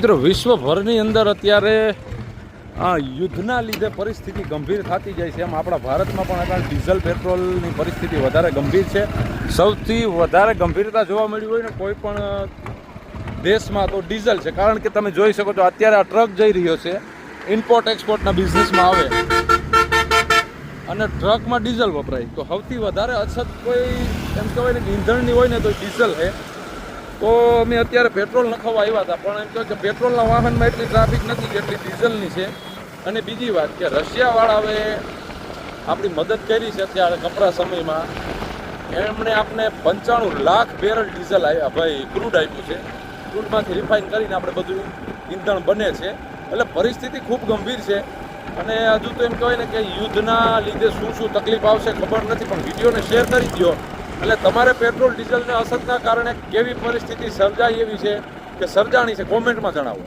મિત્રો વિશ્વભરની અંદર અત્યારે આ યુદ્ધના લીધે પરિસ્થિતિ ગંભીર થતી જાય છે. એમ આપણા ભારતમાં પણ અત્યારે ડીઝલ પેટ્રોલની પરિસ્થિતિ વધારે ગંભીર છે. સૌથી વધારે ગંભીરતા જોવા મળી હોય ને કોઈ પણ દેશમાં તો ડીઝલ છે. કારણ કે તમે જોઈ શકો છો અત્યારે આ ટ્રક જઈ રહ્યો છે, ઇમ્પોર્ટ એક્સપોર્ટના બિઝનેસમાં આવે અને ટ્રકમાં ડીઝલ વપરાય, તો સૌથી વધારે અછત કોઈ એમ કહેવાય ને કે ઈંધણની હોય ને તો ડીઝલ છે. તો અમે અત્યારે પેટ્રોલ નખાવવા આવ્યા હતા, પણ એમ કહે કે પેટ્રોલના વાહનમાં એટલી ટ્રાફિક નથી જેટલી ડીઝલની છે. અને બીજી વાત કે રશિયાવાળાએ આપણી મદદ કરી છે અત્યારે કપરા સમયમાં. એમણે આપણે 95 લાખ બેરલ ડીઝલ ક્રૂડ આપ્યું છે. ક્રૂડમાંથી રિફાઇન કરીને આપણે બધું ઈંધણ બને છે. એટલે પરિસ્થિતિ ખૂબ ગંભીર છે. અને હજુ તો એમ કહેવાય ને કે યુદ્ધના લીધે શું તકલીફ આવશે ખબર નથી, પણ વિડીયોને શેર કરી દો. એટલે તમારે પેટ્રોલ ડીઝલને અસરના કારણે કેવી પરિસ્થિતિ સર્જાય એવી છે કે સર્જાણી છે, કોમેન્ટમાં જણાવો.